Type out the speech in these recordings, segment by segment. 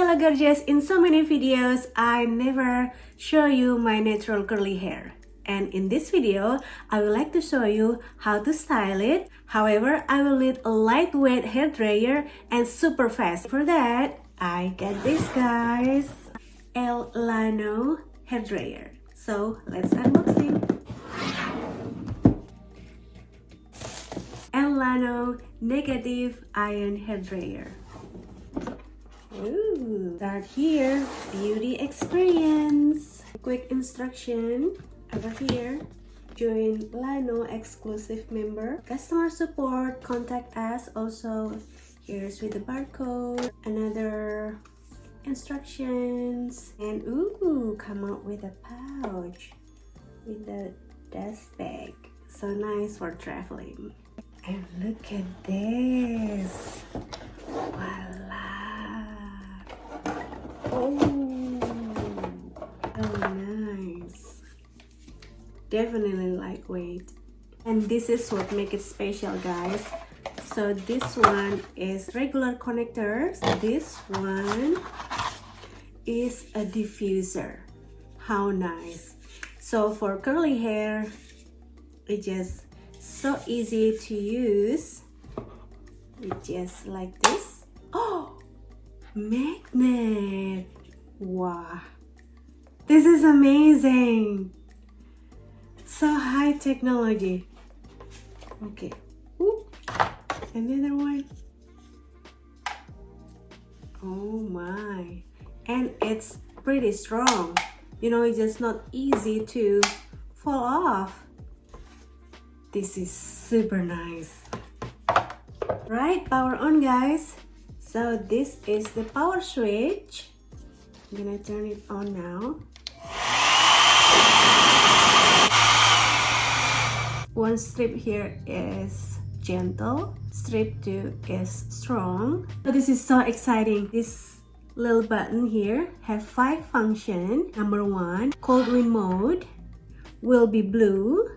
Hello gorgeous, in so many videos I never show you my natural curly hair, and in this video I would like to show you how to style it. However, I will need a lightweight hair dryer and super fast. For that I get this guys, Llano hair dryer. So let's unboxing. Llano negative iron hair dryer. Ooh, start here, beauty experience. Quick instruction over here. Join Llano exclusive member. Customer support, contact us. Also, here's with the barcode. Another instructions. And ooh, come out with a pouch with the dust bag. So nice for traveling. And look at this. Voila. Oh, nice. Definitely lightweight. And this is what makes it special, guys. So this one is regular connectors. This one is a diffuser. How nice. So for curly hair, it's just so easy to use. It's just like this. Oh, magnet. Wow, this is amazing. So high technology. Okay. Whoop. Another one. Oh my. And it's pretty strong. You know, it's just not easy to fall off. This is super nice. Right, power on, guys. So this is the power switch. I'm gonna turn it on now. One strip here is gentle, strip 2 is strong. So this is so exciting. This little button here have 5 functions. Number 1, cold wind mode will be blue,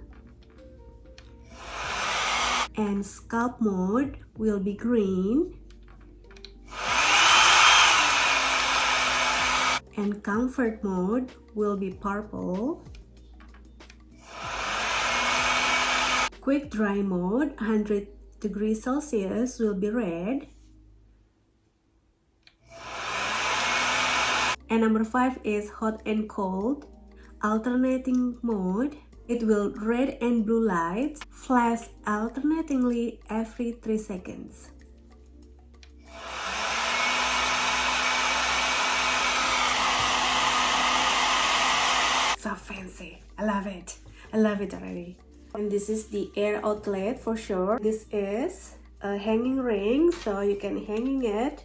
and scalp mode will be green, and comfort mode will be purple. Quick dry mode 100 degrees Celsius will be red. And number 5 is hot and cold alternating mode. It will red and blue lights flash alternatingly every 3 seconds. So fancy. I love it. I love it already. And this is the air outlet for sure. This is a hanging ring, so you can hang it.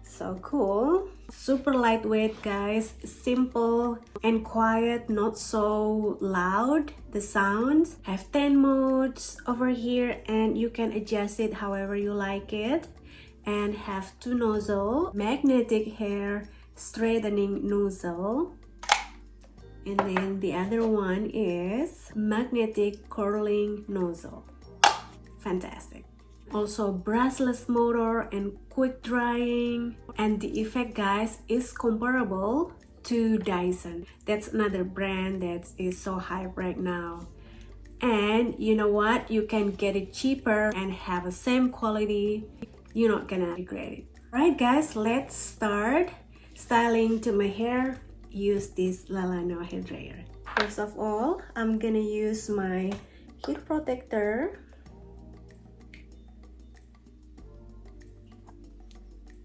So cool. Super lightweight, guys. Simple and quiet, not so loud. The sounds have 10 modes over here, and you can adjust it however you like it. And have 2 nozzles, magnetic hair straightening nozzle. And then the other one is magnetic curling nozzle. Fantastic. Also brushless motor and quick drying. And the effect, guys, is comparable to Dyson. That's another brand that is so hype right now. And you know what? You can get it cheaper and have the same quality. You're not gonna regret it. Alright guys, let's start styling to my hair. Use this Llano hair dryer. First of all, I'm gonna use my heat protector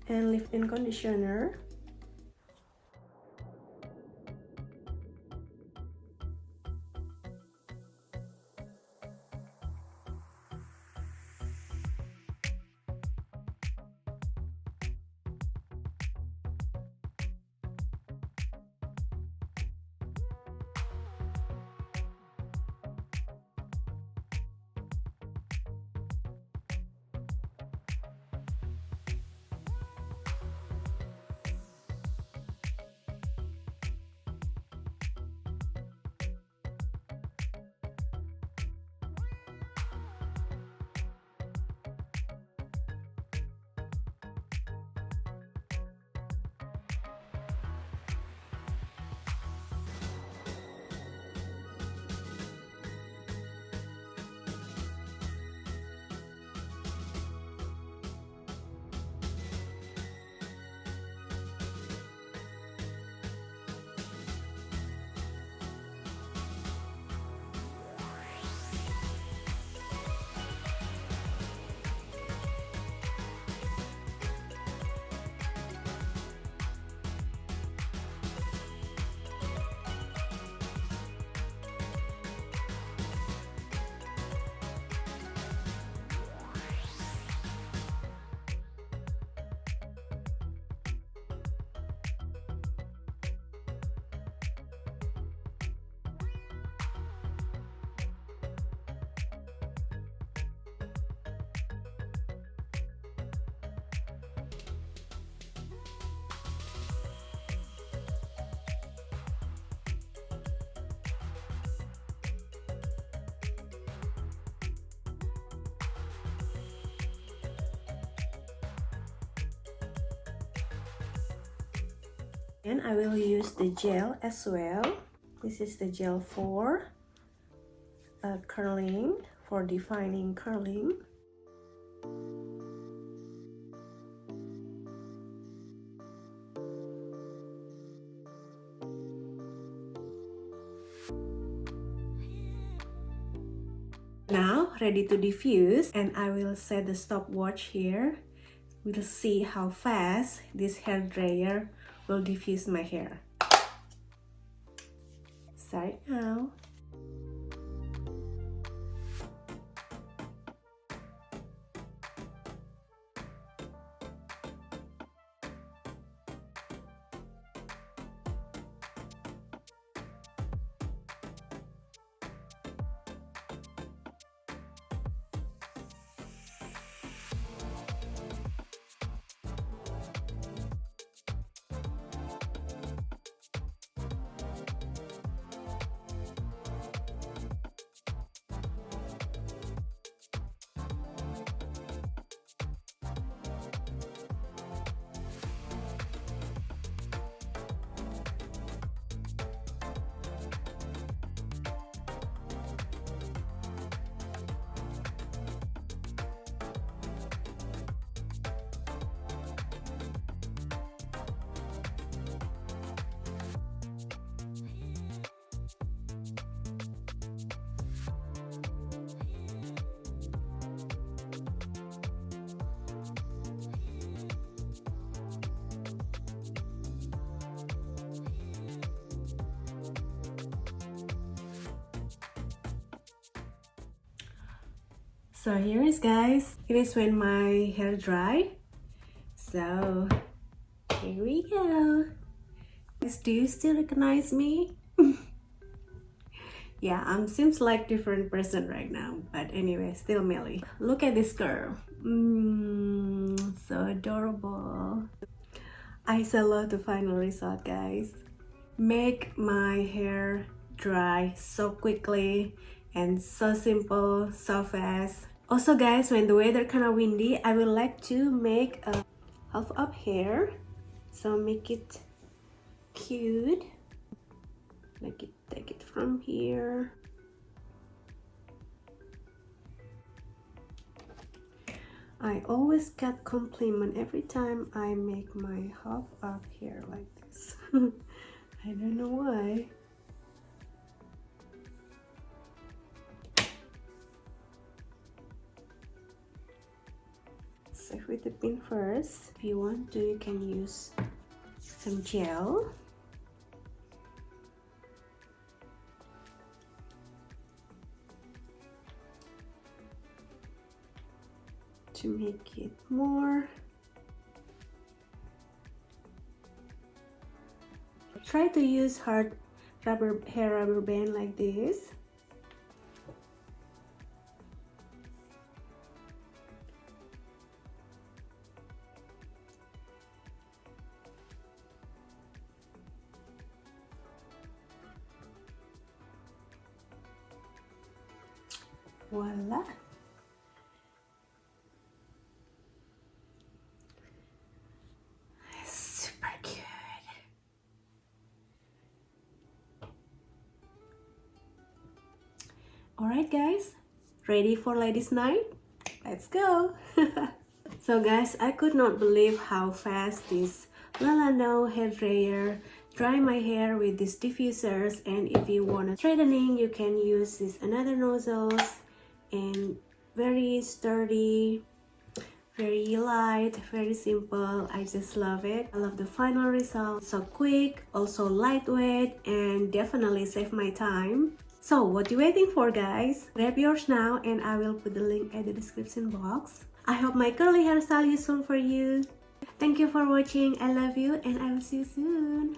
and leave-in conditioner. And I will use the gel as well. This is the gel for curling, for defining curling. Now ready to diffuse, and I will set the stopwatch here. We'll see how fast this hair dryer will diffuse my hair. Start now. So here is, guys, it is when my hair dry. So here we go. Do you still recognize me? Yeah, seems like different person right now, but anyway, still Melly. Look at this girl. So adorable. I so love the final result, guys. Make my hair dry so quickly and so simple, so fast. Also, guys, when the weather kind of windy, I would like to make a half up hair. So make it cute. Take it from here. I always get compliment every time I make my half up hair like this. I don't know why. So with the pin first, if you want to, you can use some gel. To make it more. Try to use hard hair rubber band like this. Voila. Super cute. Alright, guys, ready for ladies' night? Let's go. So guys, I could not believe how fast this Llano hair dryer dry my hair with these diffusers. And if you want a straightening, you can use this another nozzles, and very sturdy, very light, very simple. I just love it. I love the final result. So quick, also lightweight, and definitely save my time. So what you waiting for, guys? Grab yours now, and I will put the link at the description box. I hope my curly hairstyle useful for you. Thank you for watching. I love you, and I will see you soon.